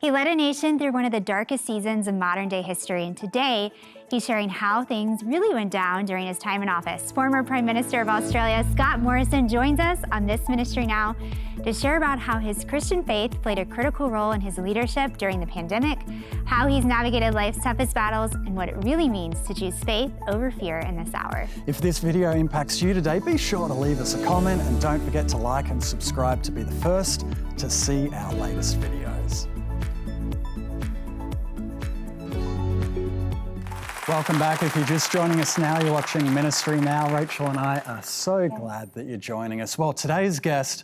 He led a nation through one of the darkest seasons of modern-day history, and today he's sharing how things really went down during his time in office. Former Prime Minister of Australia, Scott Morrison, joins us on This Ministry Now to share about how his Christian faith played a critical role in his leadership during the pandemic, how he's navigated life's toughest battles, and what it really means to choose faith over fear in this hour. If this video impacts you today, be sure to leave us a comment and don't forget to like and subscribe to be the first to see our latest videos. Welcome back. If you're just joining us now, you're watching Ministry Now. Rachel and I are so glad that you're joining us. Well, today's guest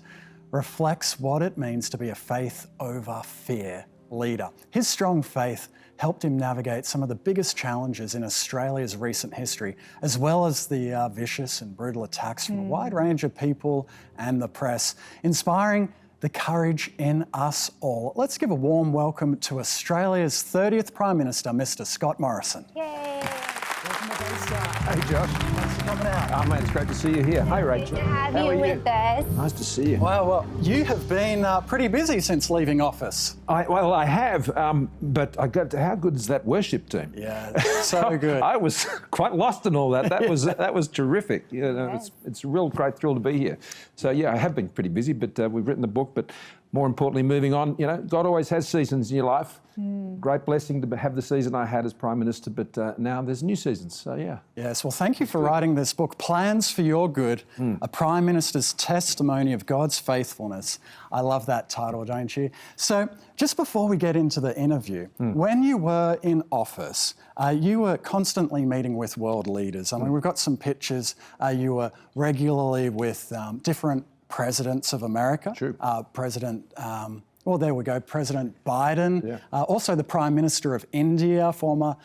reflects what it means to be a faith over fear leader. His strong faith helped him navigate some of the biggest challenges in Australia's recent history, as well as the vicious and brutal attacks from a wide range of people and the press, inspiring the courage in us all. Let's give a warm welcome to Australia's 30th Prime Minister, Mr. Scott Morrison. Yay! Welcome to Daystar. Hey, Josh. Thanks for coming out. Oh, man, it's great to see you here. Hi, Rachel. Good to have How you are with us. Nice to see you. Well, you have been pretty busy since leaving office. I have, but how good is that worship team? Yeah, so good. I was quite lost in all that. That was terrific. You know, it's a real great thrill to be here. So yeah, I have been pretty busy, but we've written the book. But more importantly, moving on. You know, God always has seasons in your life. Great blessing to have the season I had as Prime Minister, but now there's new seasons. So yeah. Yes, well, thank you for writing this book, Plans for Your Good, a Prime Minister's testimony of God's faithfulness. I love that title, don't you? So just before we get into the interview, when you were in office, you were constantly meeting with world leaders. I mean, we've got some pictures. You were regularly with different presidents of America. True. Well, there we go, President Biden, also the Prime Minister of India, former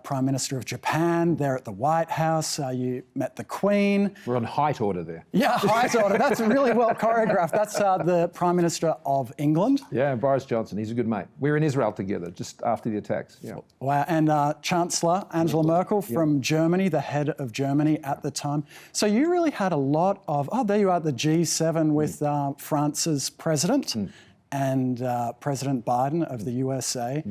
Prime Minister of Japan, there at the White House. You met the Queen. We're on height order there. Yeah, height order. That's really well choreographed. That's the Prime Minister of England. Yeah, Boris Johnson. He's a good mate. We were in Israel together just after the attacks. Yeah. Wow, and Chancellor Angela Merkel from Germany, the head of Germany at the time. So you really had a lot of, there you are at the G7 with France's president. And President Biden of the USA.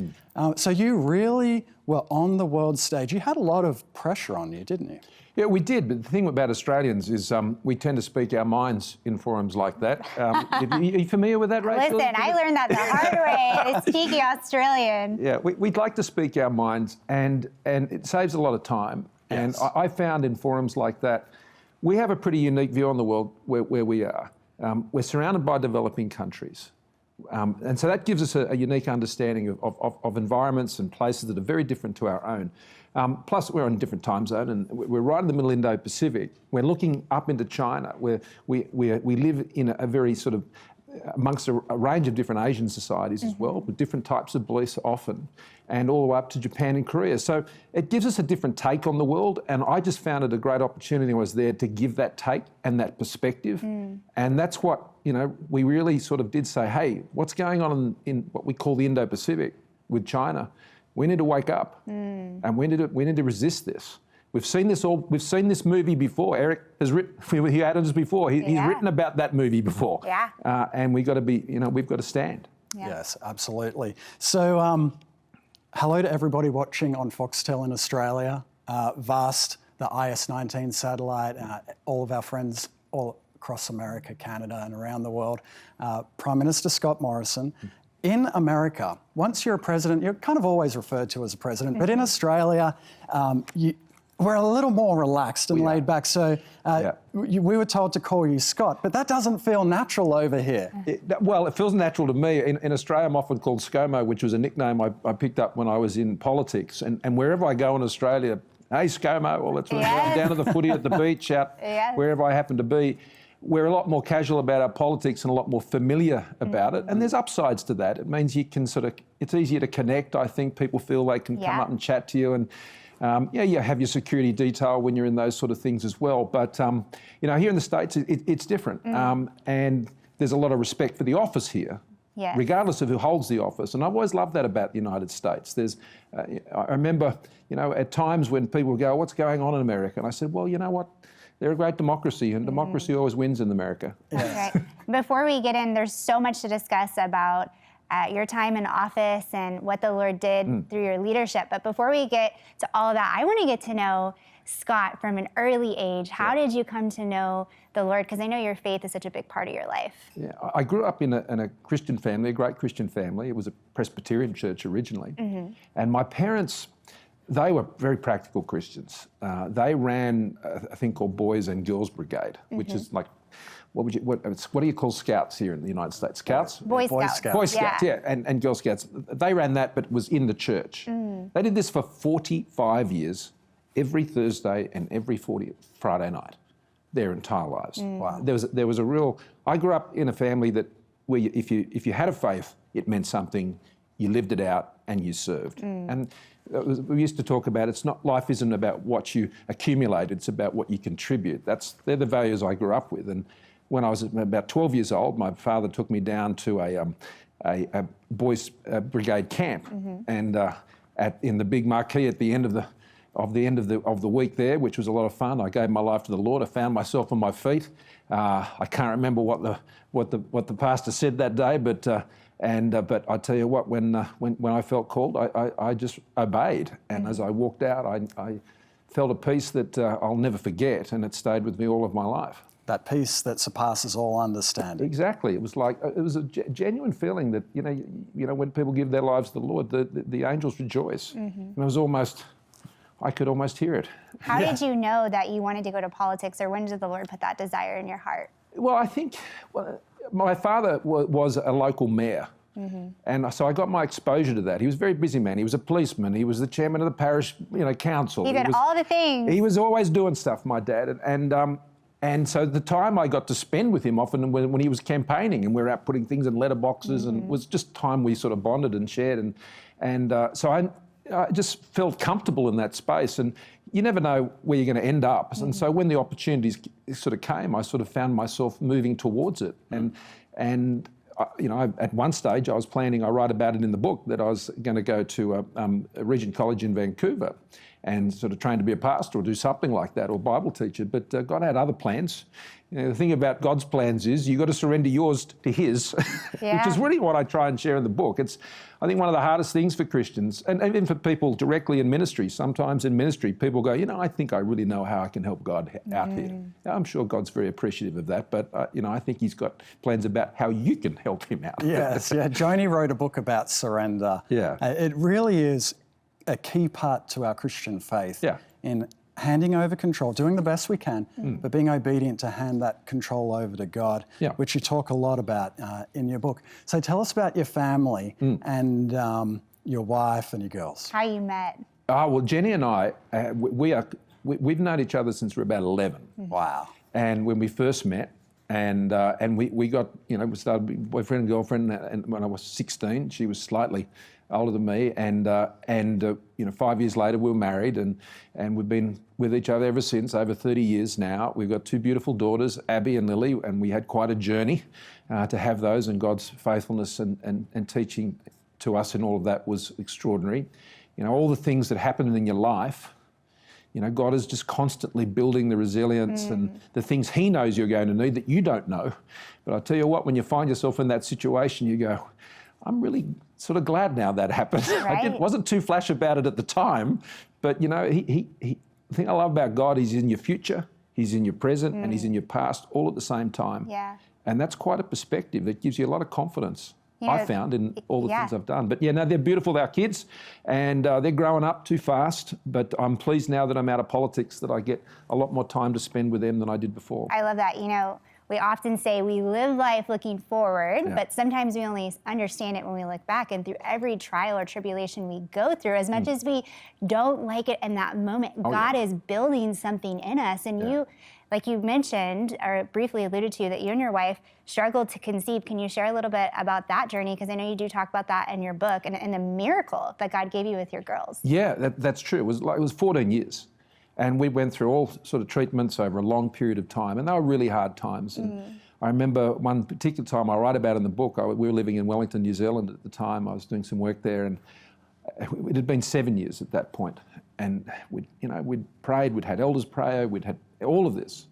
So you really were on the world stage. You had a lot of pressure on you, didn't you? Yeah, we did. But the thing about Australians is we tend to speak our minds in forums like that. Are you familiar with that, Rachel? Listen, I learned that the hard way. It's cheeky Australian. Yeah, we'd like to speak our minds, and it saves a lot of time. Yes. And I found in forums like that, we have a pretty unique view on the world where we are. We're surrounded by developing countries. And so that gives us a unique understanding of environments and places that are very different to our own. Plus, we're on a different time zone, and we're right in the middle Indo-Pacific. We're looking up into China, where we live in a very sort of amongst a range of different Asian societies as well, with different types of beliefs often, and all the way up to Japan and Korea. So it gives us a different take on the world, and I just found it a great opportunity when I was there to give that take and that perspective. And that's what, you know, we really sort of did say, hey, what's going on in what we call the Indo-Pacific with China? We need to wake up, and we need to resist this. We've seen this movie before. Eric has written, he had us before. He's written about that movie before. Yeah. And we've got to stand. Yeah. Yes, absolutely. So hello to everybody watching on Foxtel in Australia, VAST, the IS-19 satellite, all of our friends all across America, Canada, and around the world. Prime Minister Scott Morrison. In America, once you're a president, you're kind of always referred to as a president, but in Australia, we're a little more relaxed and laid back. So we were told to call you Scott, but that doesn't feel natural over here. It feels natural to me. In Australia, I'm often called Scomo, which was a nickname I picked up when I was in politics. And wherever I go in Australia, hey, Scomo, well, that's down to the footy at the beach, out wherever I happen to be. We're a lot more casual about our politics and a lot more familiar about it. And there's upsides to that. It means you can it's easier to connect. I think people feel they can come up and chat to you. And you have your security detail when you're in those sort of things as well. But, here in the States, it's different. And there's a lot of respect for the office here, regardless of who holds the office. And I've always loved that about the United States. I remember, at times when people would go, what's going on in America? And I said, well, you know what? They're a great democracy, and democracy always wins in America. Okay. Before we get in, there's so much to discuss about your time in office and what the Lord did through your leadership. But before we get to all of that, I want to get to know Scott from an early age. How did you come to know the Lord? Because I know your faith is such a big part of your life. Yeah, I grew up in a Christian family, a great Christian family. It was a Presbyterian church originally. And my parents, they were very practical Christians. They ran a thing called Boys and Girls Brigade, which is like, what do you call Scouts here in the United States? Scouts? Boy Scouts. Boy Scouts, yeah, and Girl Scouts. They ran that, but it was in the church. They did this for 45 years, every Thursday and every Friday night, their entire lives. Wow. There was a real. I grew up in a family that where if you had a faith, it meant something. You lived it out and you served. And we used to talk about life isn't about what you accumulate; it's about what you contribute. They're the values I grew up with. And when I was about 12 years old, my father took me down to a boys' brigade camp, and in the big marquee at the end of the week there, which was a lot of fun. I gave my life to the Lord. I found myself on my feet. I can't remember what the pastor said that day, but I tell you what, when I felt called, I just obeyed. And as I walked out, I felt a peace that I'll never forget, and it stayed with me all of my life. That peace that surpasses all understanding. Exactly. It was a genuine feeling that you know when people give their lives to the Lord, the angels rejoice. And it was I could almost hear it. How did you know that you wanted to go to politics, or when did the Lord put that desire in your heart? Well, I think my father was a local mayor. And so I got my exposure to that. He was a very busy man. He was a policeman. He was the chairman of the parish, council. He did all the things. He was always doing stuff, my dad. And so the time I got to spend with him often when he was campaigning, and we were out putting things in letterboxes, and it was just time we sort of bonded and shared. So I just felt comfortable in that space. And you never know where you're going to end up. And so when the opportunities sort of came, I sort of found myself moving towards it. And at one stage I was planning, I write about it in the book, that I was going to go to a Regent College in Vancouver and sort of train to be a pastor or do something like that, or Bible teacher. But God had other plans. The thing about God's plans is you've got to surrender yours to His, which is really what I try and share in the book. It's, I think, one of the hardest things for Christians, and even for people directly in ministry. Sometimes in ministry, people go, I think I really know how I can help God out here. I'm sure God's very appreciative of that, but I think He's got plans about how you can help Him out. Yes, yeah. Joni wrote a book about surrender. Yeah. It really is a key part to our Christian faith in handing over control, doing the best we can, but being obedient to hand that control over to God, which you talk a lot about in your book. So tell us about your family and your wife and your girls. How you met. Well, Jenny and I, we've known each other since we're about 11. Wow. And when we first met, and we got, we started being boyfriend and girlfriend, and when I was 16, she was slightly older than me, and 5 years later we were married, and we've been with each other ever since, over 30 years now. We've got two beautiful daughters, Abby and Lily, and we had quite a journey to have those, and God's faithfulness and teaching to us in all of that was extraordinary. All the things that happen in your life, God is just constantly building the resilience and the things He knows you're going to need that you don't know. But I tell you what, when you find yourself in that situation, you go, I'm really sort of glad now that happened. Right. I wasn't too flash about it at the time, but the thing I love about God, He's in your future, He's in your present, and He's in your past all at the same time. Yeah. And that's quite a perspective that gives you a lot of confidence. I found in all the things I've done. But they're beautiful, our kids, and they're growing up too fast. But I'm pleased now that I'm out of politics that I get a lot more time to spend with them than I did before. I love that. We often say we live life looking forward, but sometimes we only understand it when we look back. And through every trial or tribulation we go through, as much as we don't like it in that moment, God is building something in us. And you, like you mentioned, or briefly alluded to, that you and your wife struggled to conceive. Can you share a little bit about that journey? Because I know you do talk about that in your book, and the miracle that God gave you with your girls. Yeah, that's true. It was 14 years. And we went through all sort of treatments over a long period of time, and they were really hard times. And I remember one particular time I write about in the book. We were living in Wellington, New Zealand at the time. I was doing some work there, and it had been 7 years at that point. And we'd prayed, we'd had elders prayer, we'd had all of this,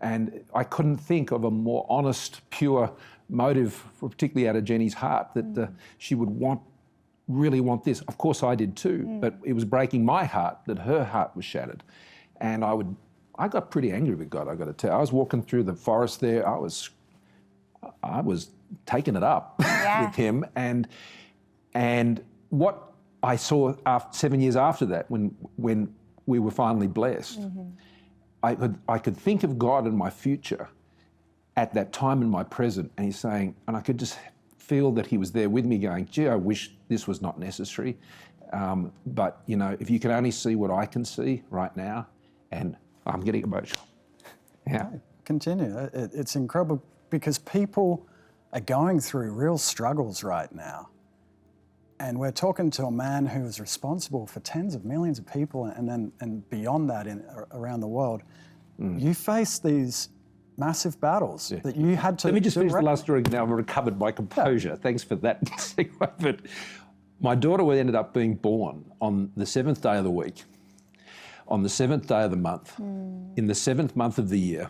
And I couldn't think of a more honest, pure motive, particularly out of Jenny's heart, that she would really want this. Of course I did too, but it was breaking my heart that her heart was shattered. And I got pretty angry with God, I got to tell you. I was walking through the forest there, I was taking it up with him. And what I saw 7 years after that, when we were finally blessed, I could think of God in my future at that time in my present, and he's saying, and I could just feel that he was there with me going, gee, I wish this was not necessary. But, you know, if you can only see what I can see right now, and I'm getting emotional. Yeah. Continue. It's incredible because people are going through real struggles right now. And we're talking to a man who is responsible for tens of millions of people and beyond that around the world. You face these massive battles that you had to... Let me just finish the last story now. I've recovered my composure. Yeah. Thanks for that segue. But my daughter ended up being born on the 7th day of the week, on the 7th day of the month, in the 7th month of the year,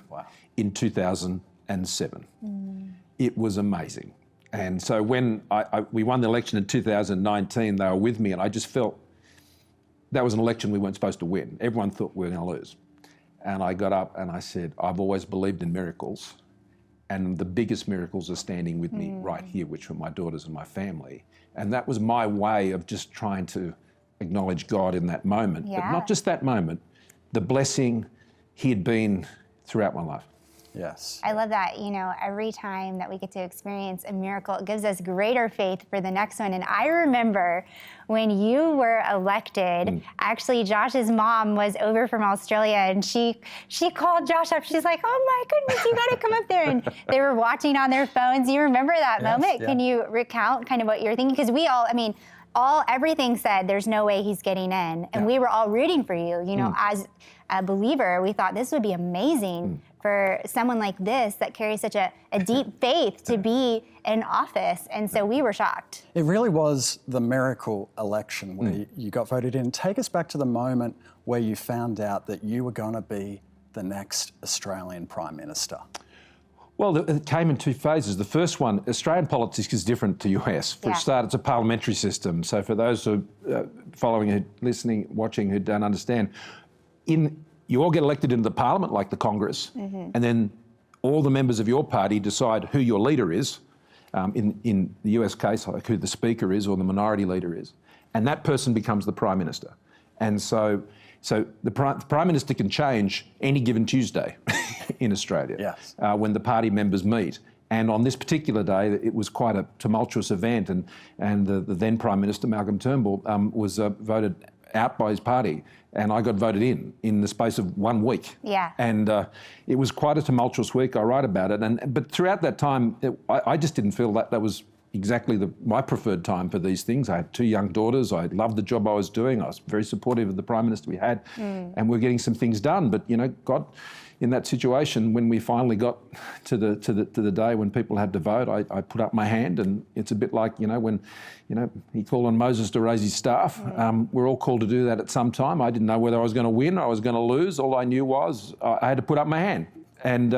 in 2007. It was amazing. And so when we won the election in 2019, they were with me, and I just felt that was an election we weren't supposed to win. Everyone thought we were going to lose. And I got up and I said, I've always believed in miracles, and the biggest miracles are standing with me right here, which were my daughters and my family. And that was my way of just trying to acknowledge God in that moment, but not just that moment, the blessing he had been throughout my life. Yes. I love that. You know, every time that we get to experience a miracle, it gives us greater faith for the next one. And I remember when you were elected, actually Josh's mom was over from Australia, and she called Josh up. She's like, oh my goodness, you got to come up there. And they were watching on their phones. You remember that moment? Yeah. Can you recount kind of what you're thinking? Because we all, I mean, everything said there's no way he's getting in. And we were all rooting for you. You know, as a believer, we thought this would be amazing for someone like this that carries such a deep faith to be in office. And so we were shocked. It really was the miracle election where you got voted in. Take us back to the moment where you found out that you were going to be the next Australian Prime Minister. Well, it came in two phases. The first one, Australian politics is different to US. For a start, it's a parliamentary system. So for those who are following, listening, watching, who don't understand, you all get elected into the parliament, like the Congress, and then all the members of your party decide who your leader is, in the US case, like who the speaker is or the minority leader is. And that person becomes the Prime Minister. And so the Prime Minister can change any given Tuesday in Australia when the party members meet. And on this particular day, it was quite a tumultuous event, and the then Prime Minister, Malcolm Turnbull, was voted out by his party, and I got voted in the space of 1 week. Yeah. And it was quite a tumultuous week. I write about it, but throughout that time, I just didn't feel that was exactly my preferred time for these things. I had two young daughters. I loved the job I was doing. I was very supportive of the Prime Minister we had, and we're getting some things done. But you know, God, in that situation, when we finally got to the day when people had to vote, I put up my hand, and it's a bit like, you know, when, you know, he called on Moses to raise his staff. We're all called to do that at some time. I didn't know whether I was going to win or I was going to lose. All I knew was I had to put up my hand, and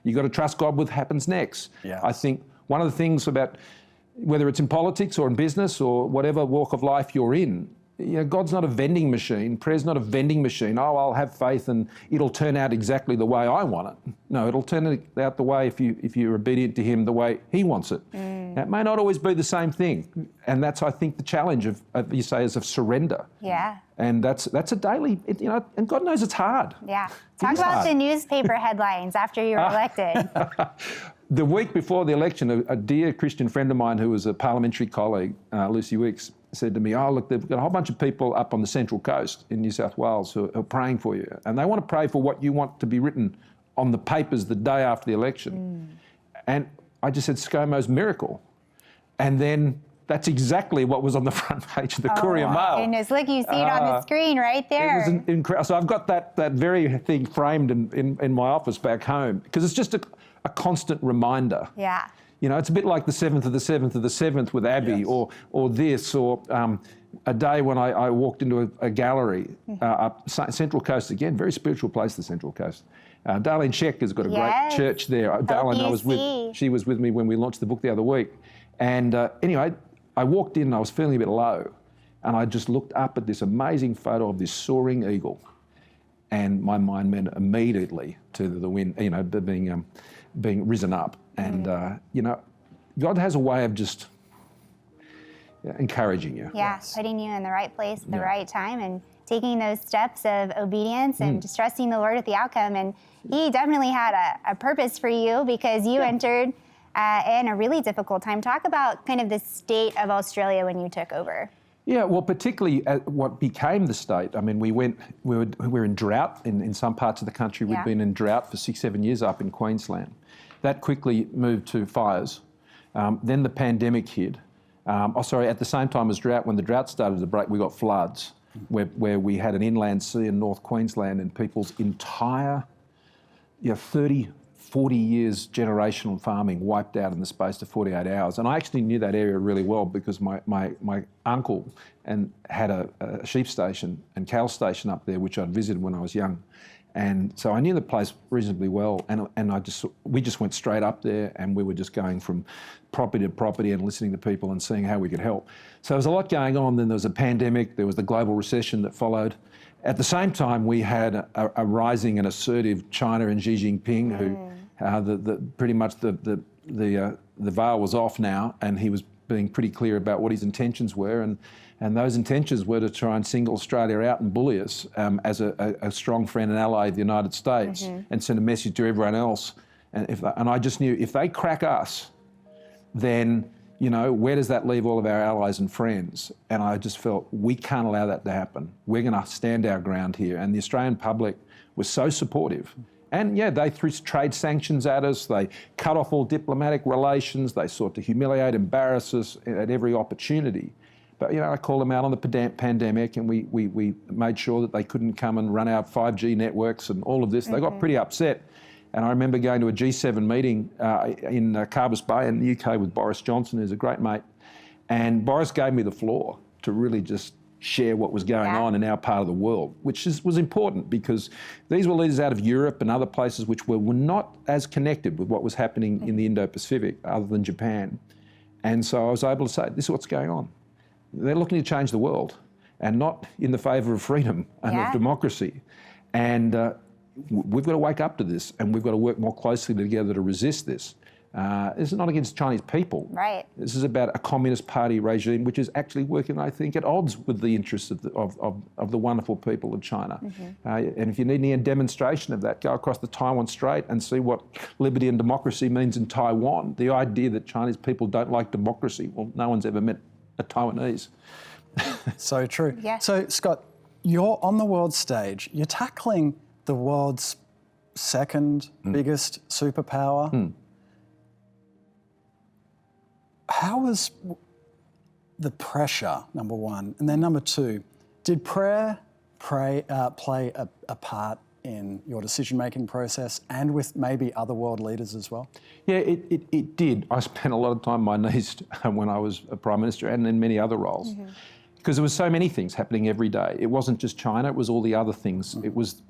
you got to trust God with what happens next. Yeah. I think one of the things about whether it's in politics or in business or whatever walk of life you're in, you know, God's not a vending machine. Prayer's not a vending machine. Oh, I'll have faith and it'll turn out exactly the way I want it. No, it'll turn out the way, if you're obedient to him, the way he wants it. Now, it may not always be the same thing, and that's, I think, the challenge of you say, is of surrender. Yeah. And that's a daily, you know, and God knows it's hard. Yeah. Talk about the newspaper headlines after you were elected. The week before the election, a dear Christian friend of mine who was a parliamentary colleague, Lucy Weeks, said to me, oh, look, they've got a whole bunch of people up on the Central Coast in New South Wales who are praying for you. And they want to pray for what you want to be written on the papers the day after the election. And I just said, Scomo's miracle. And then that's exactly what was on the front page of the Courier Mail. Goodness, look, you see it on the screen right there. It was incredible. So I've got that very thing framed in my office back home, because it's just a constant reminder. Yeah. You know, it's a bit like the 7th of the 7th of the 7th with Abby, or this, or a day when I walked into a gallery up Central Coast, again, very spiritual place, the Central Coast, Darlene Scheck has got a Yes. great church there. Darlene, she was with me when we launched the book the other week. And anyway, I walked in and I was feeling a bit low. And I just looked up at this amazing photo of this soaring eagle. And my mind went immediately to the wind, being risen up. And, God has a way of just encouraging you. Yeah, putting you in the right place at the right time and taking those steps of obedience and just trusting the Lord with the outcome. And He definitely had a purpose for you, because you entered in a really difficult time. Talk about kind of the state of Australia when you took over. Yeah, well, particularly at what became the state. I mean, we were in drought in some parts of the country. We'd been in drought for 6-7 years up in Queensland. That quickly moved to fires. Then the pandemic hit. At the same time as drought, when the drought started to break, we got floods, where we had an inland sea in North Queensland, and people's entire 30, 40 years generational farming wiped out in the space of 48 hours. And I actually knew that area really well, because my uncle had a sheep station and cattle station up there, which I'd visited when I was young. And so I knew the place reasonably well, and we just went straight up there, and we were just going from property to property and listening to people and seeing how we could help. So there was a lot going on. Then there was a pandemic, there was the global recession that followed. At the same time, we had a rising and assertive China and Xi Jinping, who pretty much the veil was off now, and he was being pretty clear about what his intentions were, and those intentions were to try and single Australia out and bully us as a strong friend and ally of the United States, and send a message to everyone else. And I just knew, if they crack us, then where does that leave all of our allies and friends? And I just felt, we can't allow that to happen. We're going to stand our ground here. And the Australian public was so supportive. And they threw trade sanctions at us. They cut off all diplomatic relations. They sought to humiliate, embarrass us at every opportunity. But I called them out on the pandemic, and we made sure that they couldn't come and run our 5G networks and all of this. They got pretty upset. And I remember going to a G7 meeting in Carbis Bay in the UK with Boris Johnson, who's a great mate. And Boris gave me the floor to really just share what was going on in our part of the world, which was important, because these were leaders out of Europe and other places which were not as connected with what was happening in the Indo-Pacific, other than Japan. And so I was able to say, this is what's going on. They're looking to change the world, and not in the favour of freedom and of democracy. And we've got to wake up to this, and we've got to work more closely together to resist this. This is not against Chinese people. Right. This is about a Communist Party regime which is actually working, I think, at odds with the interests of the wonderful people of China. And if you need any demonstration of that, go across the Taiwan Strait and see what liberty and democracy means in Taiwan. The idea that Chinese people don't like democracy, well, no one's ever met a Taiwanese. So true. Yeah. So, Scott, you're on the world stage. You're tackling the world's second biggest superpower. How was the pressure, number one? And then number two, did prayer play a part in your decision-making process, and with maybe other world leaders as well? Yeah, it did. I spent a lot of time on my knees when I was a Prime Minister, and in many other roles, because there was so many things happening every day. It wasn't just China, it was all the other things. It was,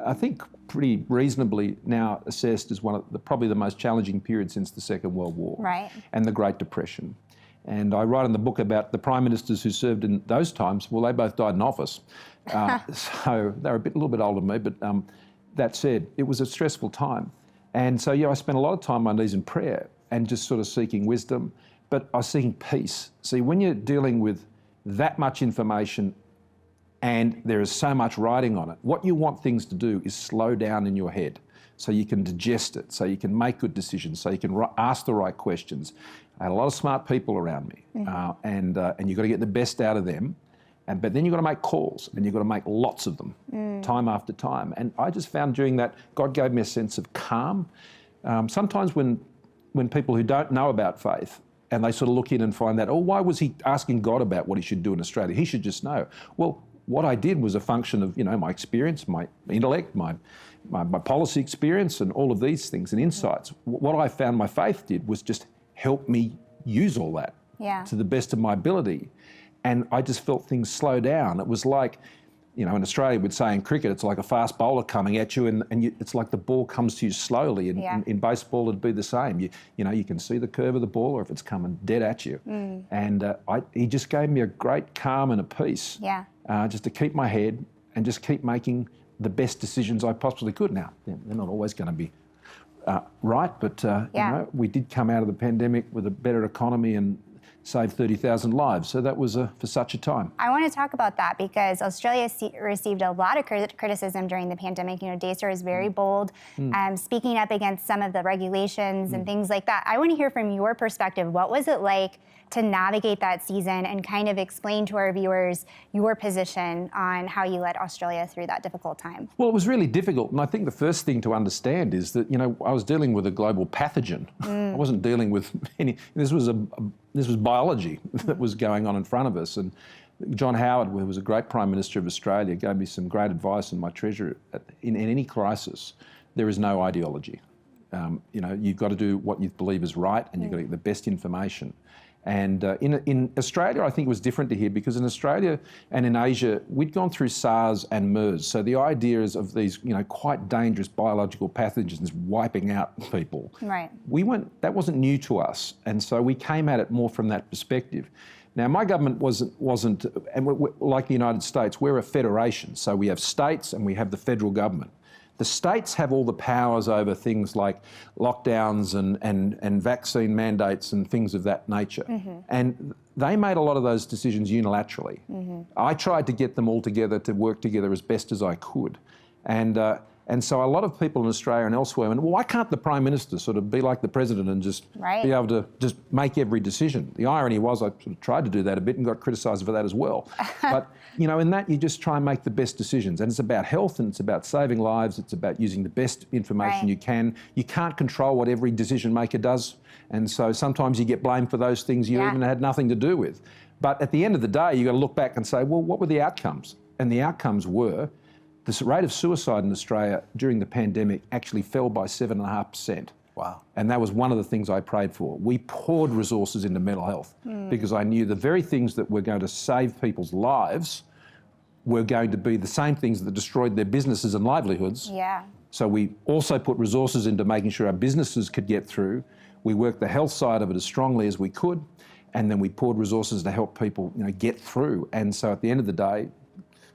I think, pretty reasonably now assessed as one of probably the most challenging periods since the Second World War and the Great Depression. And I write in the book about the Prime Ministers who served in those times. Well, they both died in office. So they're a little bit older than me, but that said, it was a stressful time. And so, I spent a lot of time on my knees in prayer and just sort of seeking wisdom, but I was seeking peace. See, when you're dealing with that much information and there is so much writing on it, what you want things to do is slow down in your head so you can digest it, so you can make good decisions, so you can ask the right questions. I had a lot of smart people around me, and you've got to get the best out of them. But then you've got to make calls, and you've got to make lots of them, time after time. And I just found during that, God gave me a sense of calm. Sometimes when people who don't know about faith, and they sort of look in and find that, why was he asking God about what he should do in Australia? He should just know. Well, what I did was a function of, my experience, my intellect, my policy experience, and all of these things and insights. What I found my faith did was just help me use all that to the best of my ability. And I just felt things slow down. It was like you know, in Australia we'd say in cricket it's like a fast bowler coming at you, and it's like the ball comes to you slowly. In baseball it'd be the same. You know, you can see the curve of the ball, or if it's coming dead at you. And he just gave me a great calm and a peace, just to keep my head and just keep making the best decisions I possibly could. Now, they're not always going to be right, but you know, we did come out of the pandemic with a better economy and saved 30,000 lives. So that was for such a time. I want to talk about that because Australia received a lot of criticism during the pandemic. You know, Dacer is very bold, speaking up against some of the regulations and things like that. I want to hear from your perspective. What was it like to navigate that season and kind of explain to our viewers your position on how you led Australia through that difficult time? Well, it was really difficult. And I think the first thing to understand is that, you know, I was dealing with a global pathogen. I wasn't dealing with this was biology that was going on in front of us. And John Howard, who was a great Prime Minister of Australia, gave me some great advice, and my treasurer, in any crisis, there is no ideology. You know, you've got to do what you believe is right, and you've got to get the best information. And in Australia, I think it was different to here, because in Australia and in Asia, we'd gone through SARS and MERS. So the idea is of these, you know, quite dangerous biological pathogens wiping out people. Right. That wasn't new to us. And so we came at it more from that perspective. Now, my government wasn't, and like the United States, we're a federation. So we have states and we have the federal government. The states have all the powers over things like lockdowns and vaccine mandates and things of that nature. And they made a lot of those decisions unilaterally. I tried to get them all together to work together as best as I could. And so a lot of people in Australia and elsewhere went, well, why can't the Prime Minister sort of be like the President and just be able to just make every decision? The irony was I sort of tried to do that a bit and got criticised for that as well. But, you know, in that you just try and make the best decisions. And it's about health, and it's about saving lives. It's about using the best information you can. You can't control what every decision maker does. And so sometimes you get blamed for those things you even had nothing to do with. But at the end of the day, you've got to look back and say, well, what were the outcomes? And the outcomes were the rate of suicide in Australia during the pandemic actually fell by 7.5%. Wow. And that was one of the things I prayed for. We poured resources into mental health because I knew the very things that were going to save people's lives were going to be the same things that destroyed their businesses and livelihoods. So we also put resources into making sure our businesses could get through. We worked the health side of it as strongly as we could, and then we poured resources to help people, you know, get through. And so at the end of the day,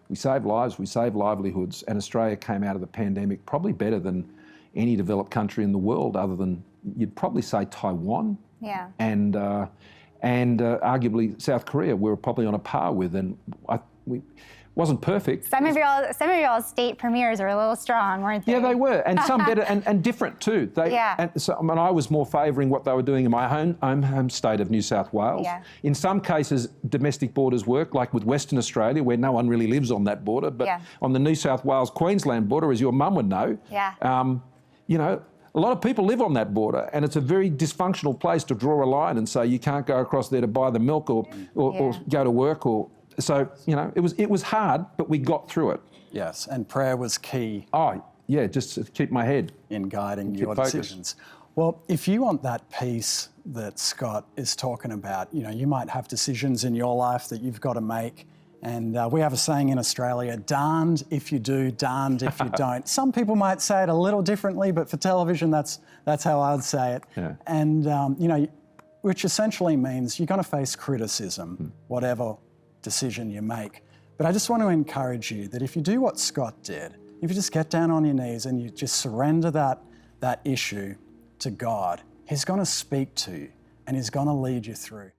we saved lives, we saved livelihoods, and Australia came out of the pandemic probably better than any developed country in the world, other than, you'd probably say, Taiwan. And arguably South Korea, we were probably on a par with, and we wasn't perfect. Some of y'all's state premiers were a little strong, weren't they? Yeah, they were, and some better and different too. And so, I mean, I was more favouring what they were doing in my home state of New South Wales. In some cases, domestic borders work, like with Western Australia, where no one really lives on that border. But on the New South Wales-Queensland border, as your mum would know, you know, a lot of people live on that border, and it's a very dysfunctional place to draw a line and say you can't go across there to buy the milk or go to work or. So, you know, it was hard, but we got through it. Yes, and prayer was key. Oh, yeah, just to keep my head. In guiding your decisions. Well, if you want that peace that Scott is talking about, you know, you might have decisions in your life that you've got to make. And we have a saying in Australia, darned if you do, darned if you don't. Some people might say it a little differently, but for television, that's how I would say it. And, you know, which essentially means you're going to face criticism, whatever decision you make. But I just want to encourage you that if you do what Scott did, if you just get down on your knees and you just surrender that issue to God, He's going to speak to you and He's going to lead you through.